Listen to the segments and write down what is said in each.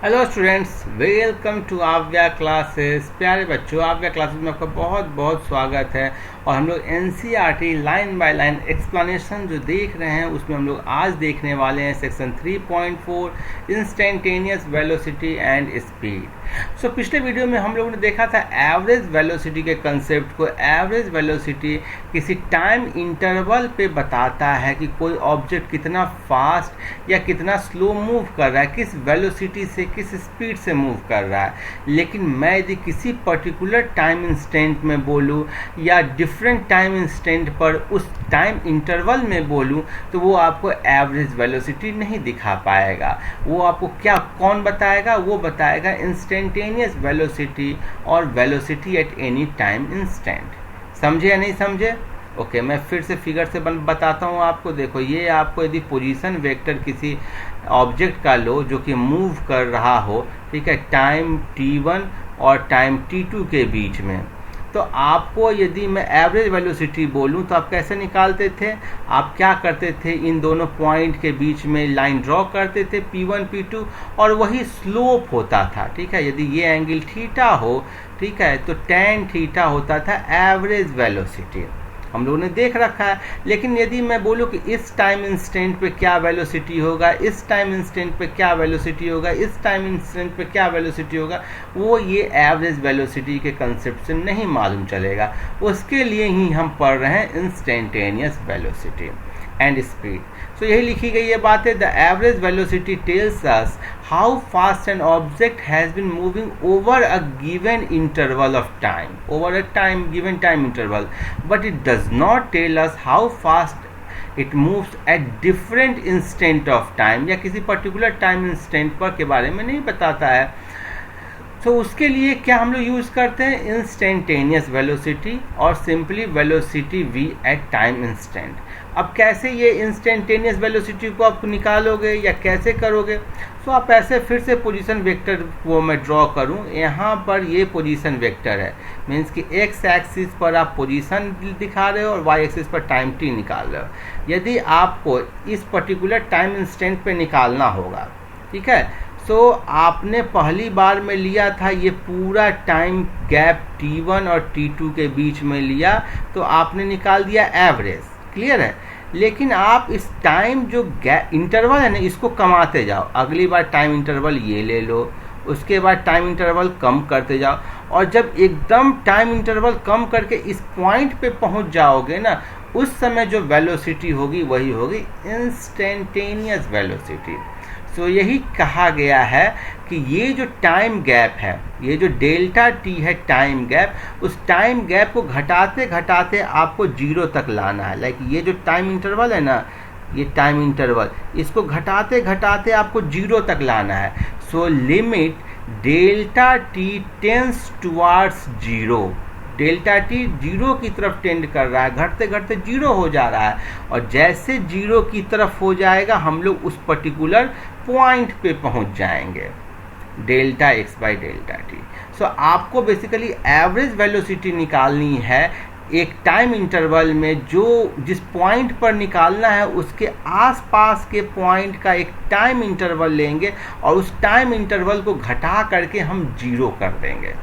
Hello students, welcome to आव्या classes. प्यारे बच्चों, आव्या क्लासेस में आपका बहुत बहुत स्वागत है। और हम लोग NCERT line by line explanation जो देख रहे हैं उसमें हम लोग आज देखने वाले हैं section 3.4 instantaneous velocity and speed. So पिछले वीडियो में हम लोगों ने देखा था एवरेज वेलोसिटी के कंसेप्ट को। एवरेज वेलोसिटी किसी टाइम इंटरवल पे बताता है कि कोई ऑब्जेक्ट कितना फास्ट या कितना स्लो मूव कर रहा है, किस वेलोसिटी से किस स्पीड से मूव कर रहा है। लेकिन मैं यदि किसी पर्टिकुलर टाइम इंस्टेंट में बोलूँ या डिफरेंट टाइम इंस्टेंट पर उस टाइम इंटरवल में बोलूँ तो वो आपको एवरेज वेलोसिटी नहीं दिखा पाएगा। वो आपको कौन बताएगा? वो बताएगा इंस्टेंटेनियस वेलोसिटी और velocity at any time instant. समझे या नहीं समझे? ओके, मैं फिर से फिगर से बताता हूँ आपको। देखो, ये आपको यदि पोजीशन वेक्टर किसी ऑब्जेक्ट का लो जो कि मूव कर रहा हो, ठीक है, टाइम t1 और टाइम t2 के बीच में, तो आपको यदि मैं एवरेज वेलोसिटी बोलूं तो आप कैसे निकालते थे? आप क्या करते थे? इन दोनों पॉइंट के बीच में लाइन ड्रॉ करते थे p1 p2 और वही स्लोप होता था। ठीक है, यदि ये एंगल थीटा हो, ठीक है, तो tan थीटा होता था एवरेज वेलोसिटी। हम लोगों ने देख रखा है। लेकिन यदि मैं बोलूँ कि इस टाइम इंस्टेंट पे क्या वेलोसिटी होगा, इस टाइम इंस्टेंट पे क्या वेलोसिटी होगा, इस टाइम इंस्टेंट पे क्या वेलोसिटी होगा, वो ये एवरेज वेलोसिटी के कंसेप्ट से नहीं मालूम चलेगा। उसके लिए ही हम पढ़ रहे हैं instantaneous velocity and speed. So यही लिखी गई ये बात है। The average velocity tells us how fast an object has been moving over a given interval of time, over a time given time interval, but it does not tell us how fast it moves at different instant of time, या किसी particular time instant पर के बारे में नहीं बताता है। तो उसके लिए क्या हम लोग यूज़ करते हैं? इंस्टेंटेनियस वेलोसिटी और simply velocity v at time instant. अब कैसे ये इंस्टेंटेनियस वेलोसिटी को आप निकालोगे या कैसे करोगे? तो आप ऐसे फिर से पोजीशन वेक्टर को मैं ड्रॉ करूं। यहाँ पर ये पोजीशन वेक्टर है, मीन्स कि एक्स एक्सिस पर आप पोजीशन दिखा रहे हो और वाई एक्सिस पर टाइम t निकाल रहे हो। यदि आपको इस पर्टिकुलर टाइम इंस्टेंट पे निकालना होगा, ठीक है, तो आपने पहली बार में लिया था ये पूरा टाइम गैप t1 और t2 के बीच में लिया, तो आपने निकाल दिया एवरेज। क्लियर है? लेकिन आप इस टाइम जो इंटरवल है ना, इसको कमाते जाओ। अगली बार टाइम इंटरवल ये ले लो, उसके बाद टाइम इंटरवल कम करते जाओ, और जब एकदम टाइम इंटरवल कम करके इस पॉइंट पे पहुंच जाओगे ना, उस समय जो वेलोसिटी होगी वही होगी इंस्टेंटेनियस वेलोसिटी। तो यही कहा गया है कि ये जो टाइम गैप है, ये जो डेल्टा t है टाइम गैप, उस टाइम गैप को घटाते घटाते आपको जीरो तक लाना है। लाइक ये जो टाइम इंटरवल है ना, ये टाइम इंटरवल, इसको घटाते घटाते आपको जीरो तक लाना है। So limit delta t tends towards zero, delta t zero की तरफ टेंड कर रहा है, घटते घटते जीरो हो जा रहा है, और जैसे जीरो की तरफ हो जाएगा हम लोग उस पर्टिकुलर पॉइंट पे पहुंच जाएंगे, delta x by delta t. So आपको बेसिकली एवरेज वेलोसिटी निकालनी है एक टाइम इंटरवल में, जो जिस पॉइंट पर निकालना है उसके आसपास के पॉइंट का एक टाइम इंटरवल लेंगे और उस टाइम इंटरवल को घटा करके हम जीरो कर देंगे।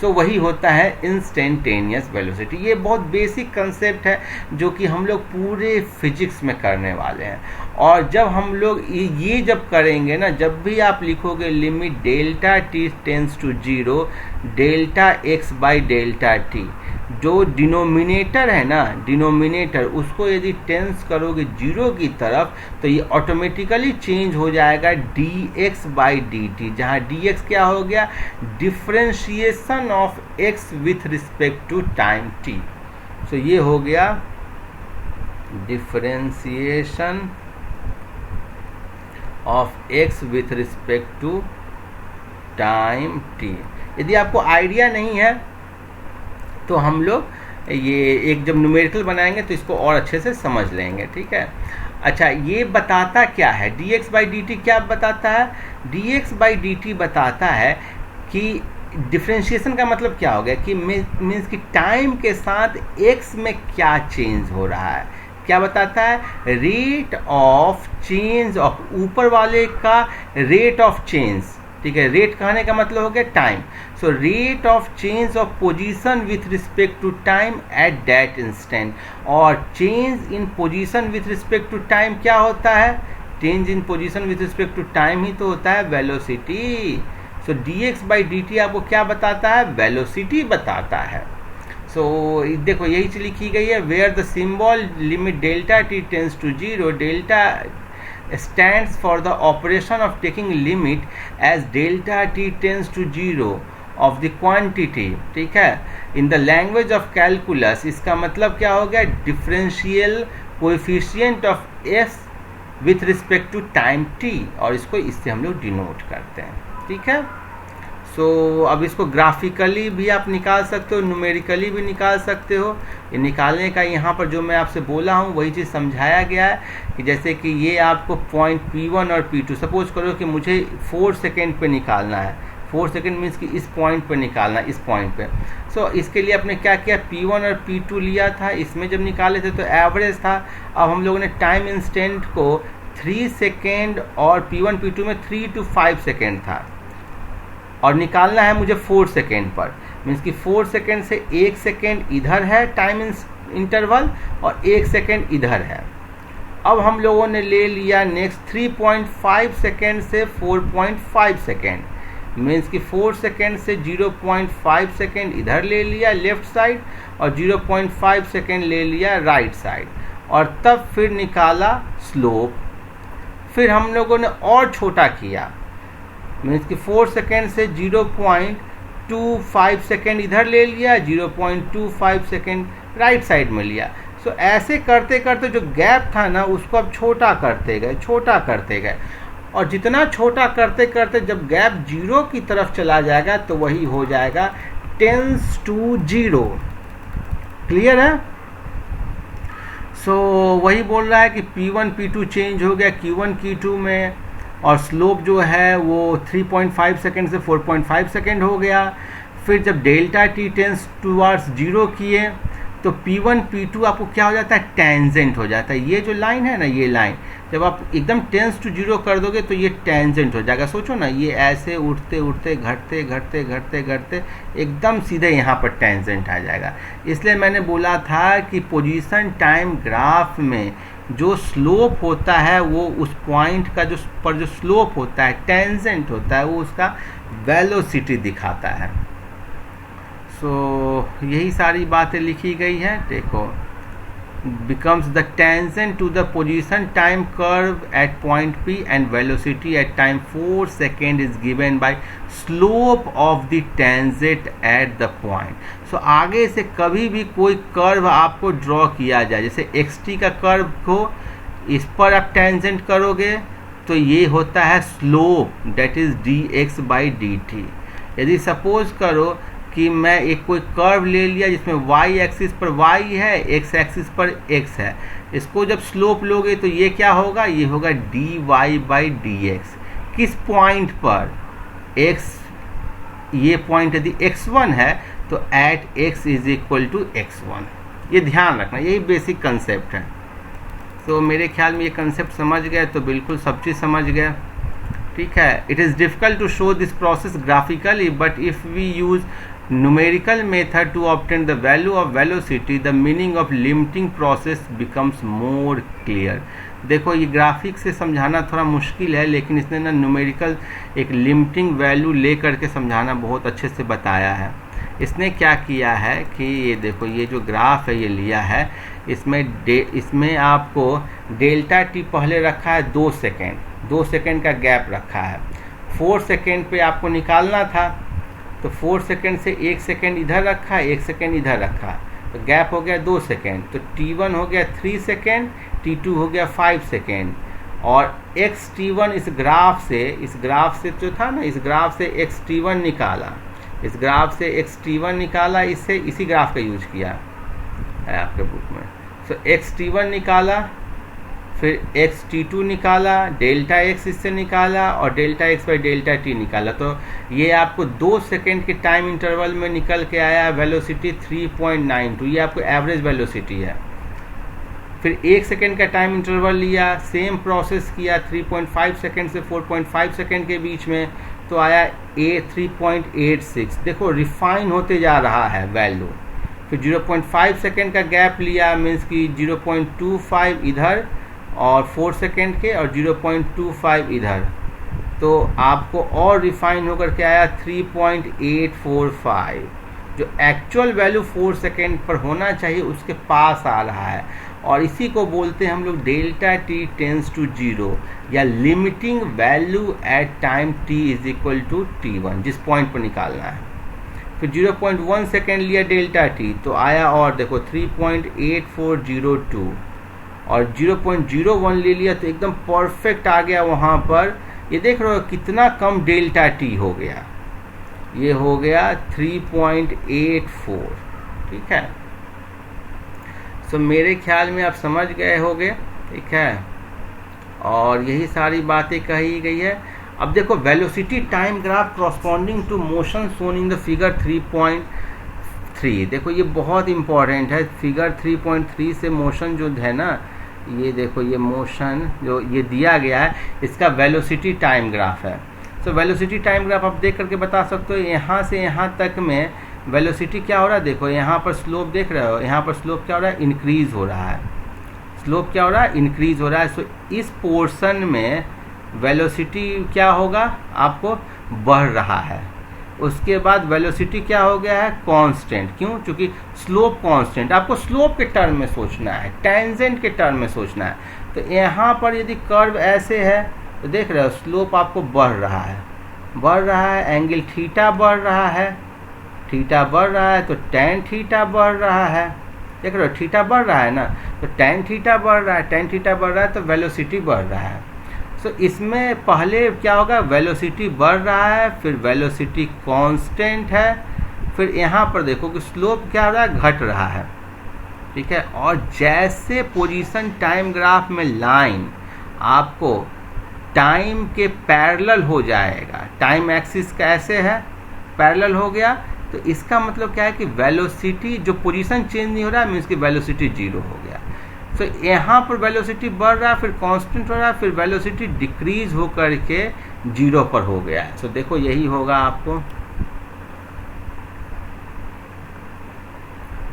तो वही होता है इंस्टेंटेनियस वेलोसिटी। ये बहुत बेसिक कंसेप्ट है जो कि हम लोग पूरे फिजिक्स में करने वाले हैं। और जब हम लोग ये जब करेंगे ना, जब भी आप लिखोगे limit delta t tends to zero delta x by delta t, जो डिनोमिनेटर है ना, डिनोमिनेटर उसको यदि टेंस करोगे जीरो की तरफ तो ये ऑटोमेटिकली चेंज हो जाएगा dx बाई dt, जहाँ dx क्या हो गया? Differentiation of x with respect to time t। So ये हो गया differentiation of x with respect to time t। यदि आपको आइडिया नहीं है तो हम लोग ये एक जब न्यूमेरिकल बनाएंगे तो इसको और अच्छे से समझ लेंगे। ठीक है, अच्छा, ये बताता क्या है? dx बाई dt क्या बताता है? dx बाई dt बताता है कि डिफ्रेंशिएशन का मतलब क्या हो गया कि मीन्स कि टाइम के साथ x में क्या चेंज हो रहा है। क्या बताता है? रेट ऑफ चेंज ऑफ, ऊपर वाले का रेट ऑफ चेंज, ठीक है। रेट कहने का मतलब हो गया time. So rate of change of position with respect to time at that instant. और change in position with respect to time क्या होता है? Change in position with respect to time ही तो होता है velocity. So dx by dt आपको क्या बताता है? वेलोसिटी बताता है। सो देखो यही चीज लिखी गई है, where the symbol limit delta t tends to zero, delta stands for the operation of taking limit as delta t tends to zero of the quantity, ठीक है। in the language of calculus इसका मतलब क्या हो गया? differential coefficient of s with respect to time t, और इसको इससे हम लोग डिनोट करते हैं, ठीक है। सो अब इसको ग्राफिकली भी आप निकाल सकते हो, न्यूमेरिकली भी निकाल सकते हो। ये निकालने का यहाँ पर जो मैं आपसे बोला हूँ वही चीज़ समझाया गया है कि जैसे कि ये आपको पॉइंट P1 और P2, सपोज करो कि मुझे 4 सेकेंड पे निकालना है। 4 सेकेंड मीन्स कि इस पॉइंट पे निकालना, इस पॉइंट पे। सो इसके लिए आपने क्या किया? P1 और P2 लिया था, इसमें जब निकाले थे तो एवरेज था। अब हम लोगों ने टाइम इंस्टेंट को 3 सेकेंड और P1 P2 में 3 to 5 सेकेंड था, और निकालना है मुझे 4 सेकेंड पर। मीन्स कि 4 सेकेंड से 1 सेकेंड इधर है टाइम इंटरवल और 1 सेकेंड इधर है। अब हम लोगों ने ले लिया नेक्स्ट 3.5 सेकेंड से 4.5 सेकेंड। मीन्स कि 4 सेकेंड से 0.5 सेकेंड इधर ले लिया लेफ्ट साइड और 0.5 सेकेंड ले लिया राइट साइड, और तब फिर निकाला स्लोप। फिर हम लोगों ने और छोटा किया, मीन्स कि 4 सेकेंड से 0.25 सेकेंड इधर ले लिया, 0.25 सेकेंड राइट साइड में लिया। सो ऐसे करते करते जो गैप था ना उसको अब छोटा करते गए, छोटा करते गए, और जितना छोटा करते करते जब गैप 0 की तरफ चला जाएगा तो वही हो जाएगा टेंस टू 0। क्लियर है? सो वही बोल रहा है कि P1 P2 चेंज हो गया Q1 Q2 में, और स्लोप जो है वो 3.5 सेकेंड से 4.5 सेकेंड हो गया। फिर जब डेल्टा टी टेंस टूवर्ड्स 0 किए तो P1 P2 आपको क्या हो जाता है? टेंजेंट हो जाता है। ये जो लाइन है ना, ये लाइन जब आप एकदम टेंस टू 0 कर दोगे तो ये टेंजेंट हो जाएगा। सोचो ना, ये ऐसे उठते उठते घटते घटते घटते घटते एकदम सीधे यहाँ पर टेंजेंट आ जाएगा। इसलिए मैंने बोला था कि पोजीशन टाइम ग्राफ में जो स्लोप होता है वो उस पॉइंट का जो स्लोप होता है, टेंजेंट होता है, वो उसका वेलोसिटी दिखाता है। सो यही सारी बातें लिखी गई है। देखो, becomes the tangent to the position time curve at point P and velocity at time 4 second is given by slope of the tangent at the point। so आगे से कभी भी कोई कर्व आपको ड्रॉ किया जाए, जैसे xt का कर्व को इस पर आप टेंजेंट करोगे तो ये होता है slope, that is dx by dt। यदि सपोज करो कि मैं एक कोई कर्व ले लिया जिसमें y एक्सिस पर y है, x एक्सिस पर x है, इसको जब स्लोप लोगे तो ये क्या होगा? ये होगा dy बाई dx। किस पॉइंट पर? x, ये पॉइंट यदि x1 है तो at x is equal to x1। ये ध्यान रखना, यही बेसिक कंसेप्ट है। तो मेरे ख्याल में ये कंसेप्ट समझ गए तो बिल्कुल सब चीज़ समझ गए, ठीक है। It is difficult to show this process graphically, but if we use numerical method to obtain the value of velocity, the meaning of limiting process becomes more clear। देखो, ये ग्राफिक से समझाना थोड़ा मुश्किल है, लेकिन इसने ना न्यूमेरिकल एक लिमिटिंग वैल्यू ले करके समझाना बहुत अच्छे से बताया है। इसने क्या किया है कि ये देखो, ये जो ग्राफ है ये लिया है, इसमें आपको डेल्टा टी पहले रखा है 2 सेकेंड, 2 सेकेंड का गैप रखा है। 4 सेकेंड पे आपको निकालना था तो 4 सेकेंड से 1 सेकेंड इधर रखा है, 1 सेकेंड इधर रखा, तो गैप हो गया 2 सेकेंड। तो T1 हो गया 3 सेकेंड, T2 हो गया 5 सेकेंड, और XT1 इस ग्राफ से जो था ना, इस ग्राफ से XT1 निकाला, इस ग्राफ से XT1 निकाला, इससे इसी ग्राफ का यूज किया है आपके बुक में। सो XT1 निकाला, फिर XT2 निकाला, डेल्टा x इससे निकाला, और delta x by delta t निकाला। तो ये आपको 2 सेकेंड के टाइम इंटरवल में निकल के आया वेलोसिटी 3.92, ये आपको एवरेज वेलोसिटी है। फिर 1 सेकेंड का टाइम इंटरवल लिया, सेम प्रोसेस किया 3.5 सेकेंड से 4.5 सेकेंड के बीच में, तो आया ए 3.86। देखो रिफाइन होते जा रहा है वैल्यू। फिर 0.5 सेकेंड का गैप लिया, मीन्स कि 0.25 इधर और 4 सेकेंड के, और 0.25 इधर, तो आपको और रिफाइन होकर के आया 3.845। जो एक्चुअल वैल्यू 4 सेकेंड पर होना चाहिए उसके पास आ रहा है, और इसी को बोलते हैं हम लोग डेल्टा टी टेंस टू 0 या limiting value at time t is equal to t1, जिस पॉइंट पर निकालना है। फिर 0.1 सेकेंड लिया डेल्टा टी, तो आया और देखो 3.8402, और 0.01 ले लिया तो एकदम परफेक्ट आ गया वहाँ पर। ये देख रहे हो कितना कम डेल्टा टी हो गया, ये हो गया 3.84। ठीक है, सो मेरे ख्याल में आप समझ गए होंगे। ठीक है, और यही सारी बातें कही गई है। अब देखो velocity time graph corresponding to motion shown in the figure 3.3। देखो ये बहुत इंपॉर्टेंट है। फिगर 3.3 से मोशन जो है ना, ये देखो ये मोशन जो ये दिया गया है, इसका वेलोसिटी टाइम ग्राफ है। सो वेलोसिटी टाइम ग्राफ आप देख करके बता सकते हो यहाँ से यहाँ तक में वेलोसिटी क्या हो रहा है। देखो यहाँ पर स्लोप देख रहे हो, यहाँ पर स्लोप क्या हो रहा है, इंक्रीज हो रहा है। स्लोप क्या हो रहा है, इंक्रीज हो रहा है। सो इस पोर्शन में वेलोसिटी क्या होगा, आपको बढ़ रहा है। उसके बाद वेलोसिटी क्या हो गया है, कांस्टेंट। क्यों? क्योंकि स्लोप कांस्टेंट। आपको स्लोप के टर्म में सोचना है, टेंजेंट के टर्म में सोचना है। तो यहाँ पर यदि कर्व ऐसे है तो देख रहे हो स्लोप आपको बढ़ रहा है, बढ़ रहा है, एंगल थीटा बढ़ रहा है, थीटा बढ़ रहा है तो टेन थीटा बढ़ रहा है। देख रहे हो थीटा बढ़ रहा है ना, तो टेन थीटा बढ़ रहा है, टेन थीटा बढ़ रहा है तो वेलोसिटी बढ़ रहा है। सो इसमें पहले क्या होगा, वेलोसिटी बढ़ रहा है, फिर वेलोसिटी कांस्टेंट है, फिर यहाँ पर देखो कि स्लोप क्या हो रहा है, घट रहा है। ठीक है, और जैसे पोजीशन टाइम ग्राफ में लाइन आपको टाइम के पैरेलल हो जाएगा, टाइम एक्सिस कैसे है, पैरेलल हो गया, तो इसका मतलब क्या है कि वेलोसिटी जो पोजीशन चेंज नहीं हो रहा है, मीन्स की वेलोसिटी 0 हो गया। तो यहाँ पर वेलोसिटी बढ़ रहा है, फिर कांस्टेंट हो रहा है, फिर वेलोसिटी डिक्रीज होकर के 0 पर हो गया है। तो देखो यही होगा आपको।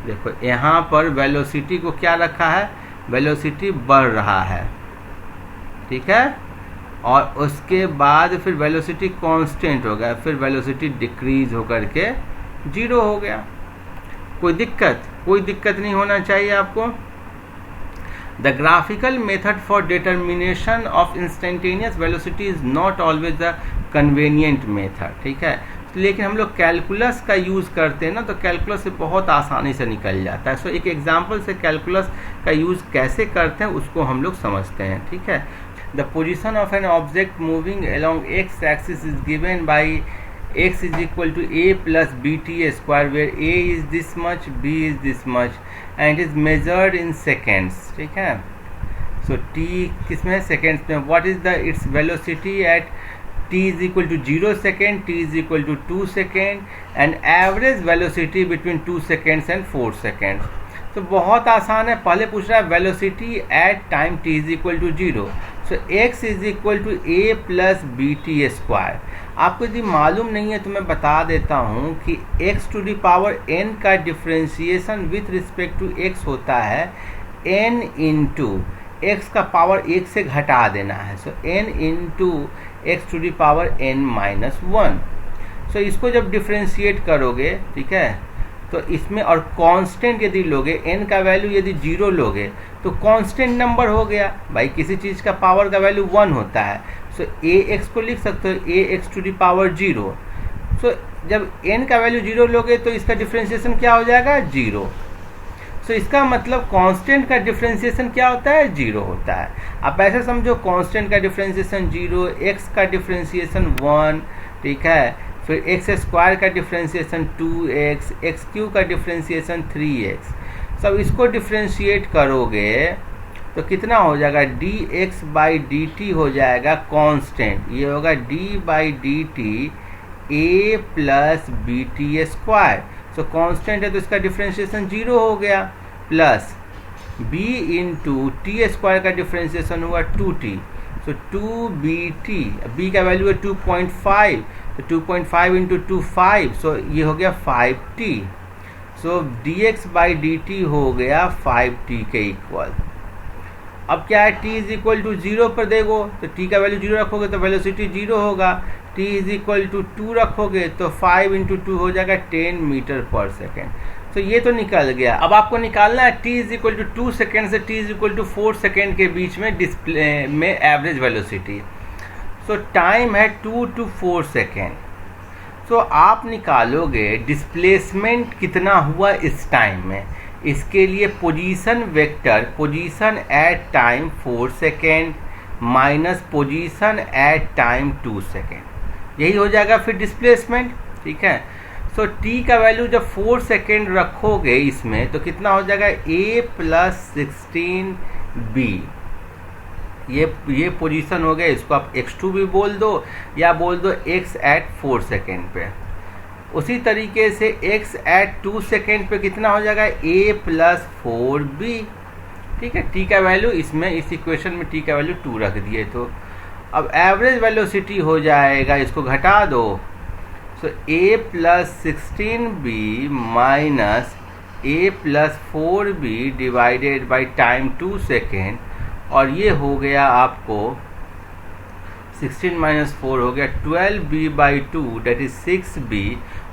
देखो यहाँ पर वेलोसिटी को क्या रखा है, वेलोसिटी बढ़ रहा है। ठीक है, और उसके बाद फिर वेलोसिटी कांस्टेंट हो गया, फिर वेलोसिटी डिक्रीज होकर के 0 हो गया। कोई दिक्कत नहीं होना चाहिए आपको। The graphical method for determination of instantaneous velocity is not always the convenient method। ठीक है, लेकिन हम लोग कैलकुलस का यूज़ करते हैं ना, तो कैलकुलस से बहुत आसानी से निकल जाता है। सो एक एग्जांपल से कैलकुलस का यूज़ कैसे करते हैं उसको हम लोग समझते हैं। ठीक है, the position of an object moving along x axis is given by x is equal to a plus bt square, where a is this much, b is this much, and it is measured in seconds। ठीक है, so t किसमें है, seconds में। what is the its velocity at t is equal to 0 second, t is equal to 2 second, and average velocity between 2 seconds and 4 seconds। तो बहुत आसान है। पहले पूछ रहा है velocity at time t is equal to 0, so x is equal to a plus b t square. आपको यदि मालूम नहीं है तो मैं बता देता हूँ कि x to the power n का differentiation with respect to x होता है n इंटू x का पावर 1 से घटा देना है। So n into x to the power n minus 1। So इसको जब डिफ्रेंशिएट करोगे, ठीक है, तो इसमें और कांस्टेंट यदि लोगे, n का वैल्यू यदि 0 लोगे तो कांस्टेंट नंबर हो गया भाई। किसी चीज़ का पावर का वैल्यू 1 होता है। सो ax को लिख सकते हो ax टू द पावर 0। सो जब n का वैल्यू 0 लोगे तो इसका डिफ्रेंशिएशन क्या हो जाएगा, 0। सो इसका मतलब कांस्टेंट का डिफ्रेंशिएशन क्या होता है, 0 होता है। आप ऐसे समझो कांस्टेंट का डिफ्रेंशिएशन 0, x का डिफ्रेंशिएशन 1, ठीक है, फिर एक्स स्क्वायर का डिफ्रेंशिएशन 2x, एक्स क्यू का डिफ्रेंशिएशन 3x। सब इसको डिफ्रेंशिएट करोगे तो कितना हो जाएगा, dx बाई dt हो जाएगा कांस्टेंट। ये होगा d by dt a plus b t square. So constant है तो इसका डिफ्रेंशिएशन 0 हो गया, plus b into t square का डिफ्रेंशिएशन हुआ 2t। सो 2bt, b का वैल्यू है 2.5, तो 2.5 इंटू 2 5, सो ये हो गया 5t। So dx by dt हो गया 5t के इक्वल। अब क्या है, t इज इक्वल टू 0 पर देखो तो t का वैल्यू 0 रखोगे तो वेलोसिटी 0 होगा। t इज इक्वल टू 2 रखोगे तो 5 इंटू 2 हो जाएगा 10 मीटर पर सेकेंड। तो ये तो निकल गया। अब आपको निकालना है t is equal to 2 second से t is equal to 4 second के बीच में डिस्प्ले में एवरेज वेलोसिटी। सो टाइम है 2 to 4 सेकेंड। सो आप निकालोगे डिस्प्लेसमेंट कितना हुआ इस टाइम में। इसके लिए position vector, position at time 4 second minus position at time 2 second, यही हो जाएगा फिर डिस्प्लेसमेंट। ठीक है, सो t का वैल्यू जब 4 सेकेंड रखोगे इसमें तो कितना हो जाएगा, a प्लस 16b। ये पोजीशन हो गया, इसको आप x2 भी बोल दो या बोल दो x एट 4 सेकेंड पे। उसी तरीके से x एट 2 सेकेंड पे कितना हो जाएगा, a प्लस 4b। ठीक है, t का वैल्यू इसमें इस इक्वेशन में t का वैल्यू 2 रख दिए। तो अब एवरेज वेलोसिटी हो जाएगा, इसको घटा दो, सो a plus 16b minus a plus 4b divided by time 2 second, और ये हो गया आपको 16 माइनस 4 हो गया 12b by 2 date is 6b,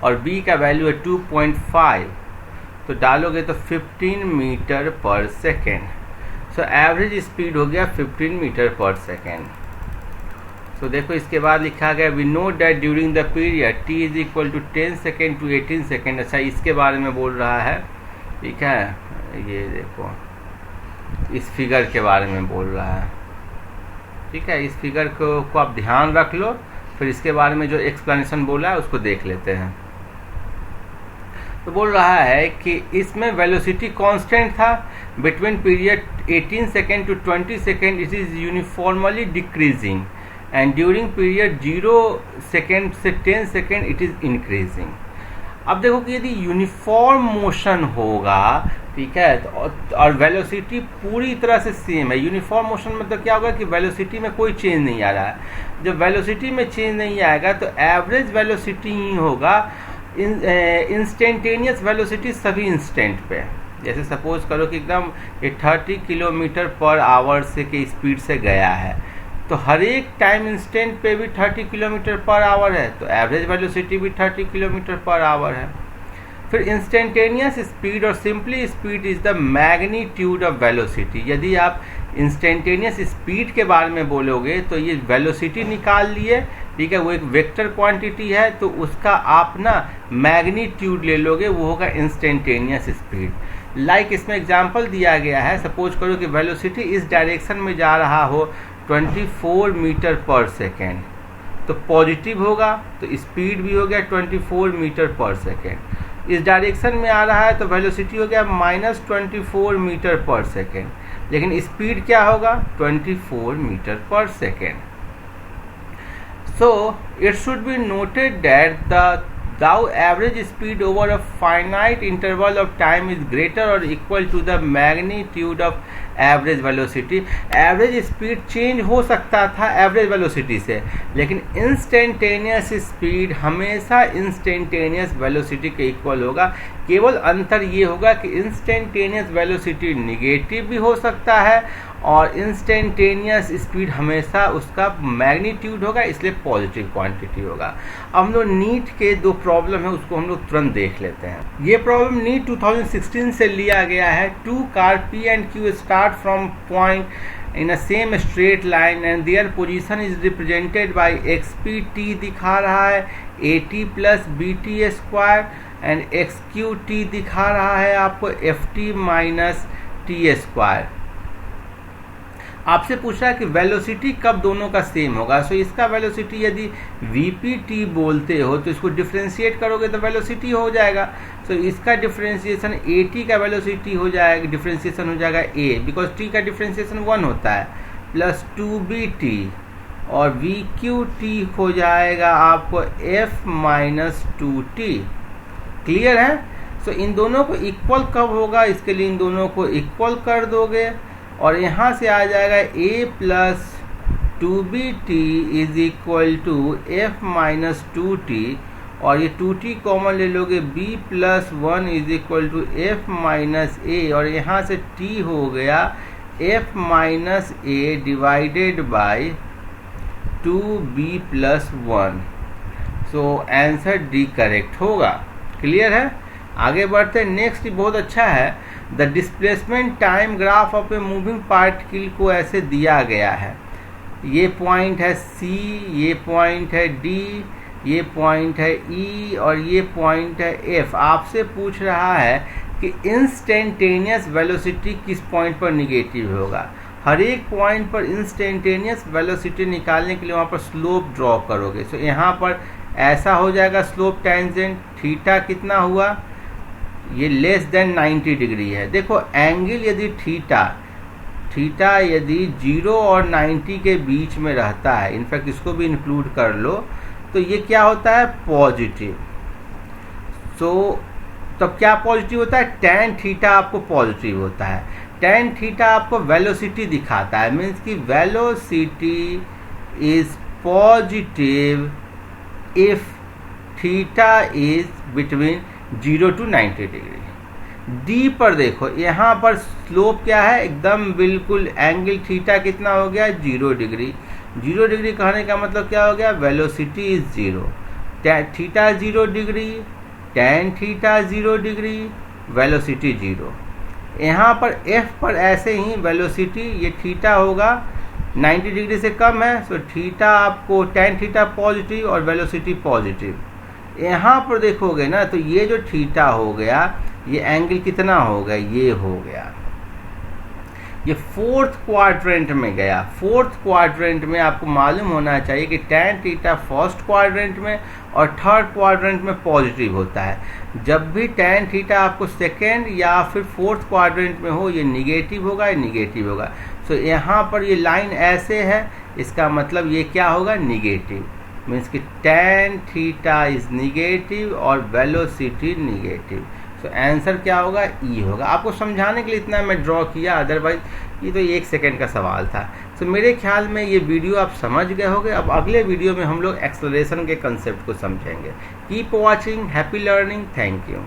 और b का वैल्यू है 2.5, तो डालोगे तो 15 मीटर पर सेकेंड। सो एवरेज स्पीड हो गया 15 मीटर पर सेकेंड। सो देखो इसके बाद लिखा गया we know that during the period t is equal to 10 second to 18 second. अच्छा, इसके बारे में बोल रहा है। ठीक है, ये देखो इस फिगर के बारे में बोल रहा है। ठीक है, इस फिगर को आप ध्यान रख लो, फिर इसके बारे में जो एक्सप्लेनेशन बोला है उसको देख लेते हैं। तो बोल रहा है कि इसमें वेलोसिटी कांस्टेंट था between period 18 second to 20 second it is uniformly decreasing, and during period 0 second से 10 सेकेंड इट इज़ इंक्रीजिंग। अब देखो कि यदि यूनिफॉर्म मोशन होगा, ठीक है, तो और वेलोसिटी पूरी तरह से सेम है। यूनिफॉर्म मोशन मतलब क्या होगा कि वेलोसिटी में कोई चेंज नहीं आ रहा है। जब वेलोसिटी में चेंज नहीं आएगा तो एवरेज वेलोसिटी ही होगा। इंस्टेंटेनियस वेलोसिटी सभी इंस्टेंट पे, जैसे सपोज करो कि एकदम 30 किलोमीटर पर आवर से के स्पीड से गया है, तो हर एक टाइम इंस्टेंट पे भी 30 किलोमीटर पर आवर है, तो एवरेज वेलोसिटी भी 30 किलोमीटर पर आवर है। फिर इंस्टेंटेनियस स्पीड और simply speed is the magnitude of velocity. यदि आप इंस्टेंटेनियस स्पीड के बारे में बोलोगे तो ये वेलोसिटी निकाल लिए, ठीक है, वो एक वेक्टर क्वांटिटी है, तो उसका आप ना मैग्नीट्यूड ले लोगे, वो होगा इंस्टेंटेनियस स्पीड। लाइक इसमें एग्जांपल दिया गया है, सपोज करो कि वेलोसिटी इस डायरेक्शन में जा रहा हो 24 मीटर पर सेकेंड, तो पॉजिटिव होगा तो स्पीड भी हो गया 24 मीटर पर सेकेंड। इस डायरेक्शन में आ रहा है तो वेलोसिटी हो गया -24 मीटर पर सेकेंड, लेकिन स्पीड क्या होगा 24 मीटर पर second. So it should be noted that the average speed over a finite interval of time is greater or equal to the magnitude of average velocity। Average speed change हो सकता था average velocity से, लेकिन instantaneous speed हमेशा instantaneous velocity के equal होगा। केवल अंतर ये होगा कि इंस्टेंटेनियस वेलोसिटी निगेटिव भी हो सकता है और इंस्टेंटेनियस स्पीड हमेशा उसका मैग्नीट्यूड होगा, इसलिए पॉजिटिव क्वांटिटी होगा। अब हम लोग नीट के दो प्रॉब्लम है उसको हम लोग तुरंत देख लेते हैं। ये प्रॉब्लम नीट 2016 से लिया गया है। 2 car P and Q start from point in a same straight line and their position is represented by XPT दिखा रहा है AT plus BT square and XQT दिखा रहा है आपको FT माइनस T स्क्वायर। आपसे पूछ रहा है कि वेलोसिटी कब दोनों का सेम होगा। सो इसका वेलोसिटी यदि VPT बोलते हो तो इसको डिफ्रेंशिएट करोगे तो वेलोसिटी हो जाएगा। सो इसका डिफ्रेंशिएशन AT का वेलोसिटी हो जाएगा, डिफ्रेंशिएशन हो जाएगा A, बिकॉज T का डिफ्रेंशिएशन 1 होता है, प्लस 2BT, और VQT हो जाएगा आपको F माइनस 2T। क्लियर है। सो इन दोनों को इक्वल कब होगा, इसके लिए इन दोनों को इक्वल कर दोगे और यहाँ से आ जाएगा A plus 2bt is equal to f minus 2t, और ये 2t कॉमन ले लोगे, b plus 1 is equal to f minus a, और यहाँ से t हो गया f minus a divided by 2b plus 1। So answer D correct होगा। क्लियर है? आगे बढ़ते हैं। नेक्स्ट बहुत अच्छा है। The displacement time graph of a moving particle को ऐसे दिया गया है। ये पॉइंट है C, ये पॉइंट है D, ये पॉइंट है E और ये पॉइंट है F। आपसे पूछ रहा है कि इंस्टेंटेनियस वेलोसिटी किस पॉइंट पर निगेटिव होगा। हर एक पॉइंट पर इंस्टेंटेनियस वेलोसिटी निकालने के लिए वहाँ पर स्लोप ड्रॉ करोगे। सो यहाँ पर ऐसा हो जाएगा स्लोप टेंजेंट, थीटा कितना हुआ, ये लेस देन 90 डिग्री है। देखो एंगल यदि थीटा यदि 0 और 90 के बीच में रहता है, इनफैक्ट इसको भी इंक्लूड कर लो, तो ये क्या होता है, पॉजिटिव। सो तब क्या पॉजिटिव होता है, tan थीटा आपको पॉजिटिव होता है। tan थीटा आपको वेलोसिटी दिखाता है, मीन्स कि velocity is positive if theta is between 0 to 90 degree. D पर देखो, यहाँ पर स्लोप क्या है, एकदम बिल्कुल एंगल थीटा कितना हो गया, 0 डिग्री। 0 डिग्री कहने का मतलब क्या हो गया, velocity is 0, theta 0 degree, tan theta 0 degree, velocity 0। यहाँ पर F पर ऐसे ही वेलोसिटी, ये थीटा होगा 90 डिग्री से कम है, सो थीटा आपको tan थीटा पॉजिटिव और वेलोसिटी पॉजिटिव। यहाँ पर देखोगे ना, तो ये जो थीटा हो गया, ये एंगल कितना हो गया, ये हो गया, ये फोर्थ क्वाड्रेंट में गया। फोर्थ क्वाड्रेंट में आपको मालूम होना चाहिए कि tan थीटा फर्स्ट क्वाड्रेंट में और थर्ड क्वाड्रेंट में पॉजिटिव होता है। जब भी tan थीटा आपको सेकेंड या फिर फोर्थ क्वाड्रेंट में हो, ये निगेटिव होगा, ये निगेटिव होगा। सो यहाँ पर ये लाइन ऐसे है, इसका मतलब ये क्या होगा, निगेटिव, मीन्स कि tan थीटा इज निगेटिव और वेलोसिटी निगेटिव। तो आंसर क्या होगा, ई होगा। आपको समझाने के लिए इतना मैं ड्रॉ किया, अदरवाइज ये तो 1 सेकेंड का सवाल था। तो मेरे ख्याल में ये वीडियो आप समझ गए होंगे। अब अगले वीडियो में हम लोग एक्सेलरेशन के कंसेप्ट को समझेंगे। Keep watching, happy learning, thank you.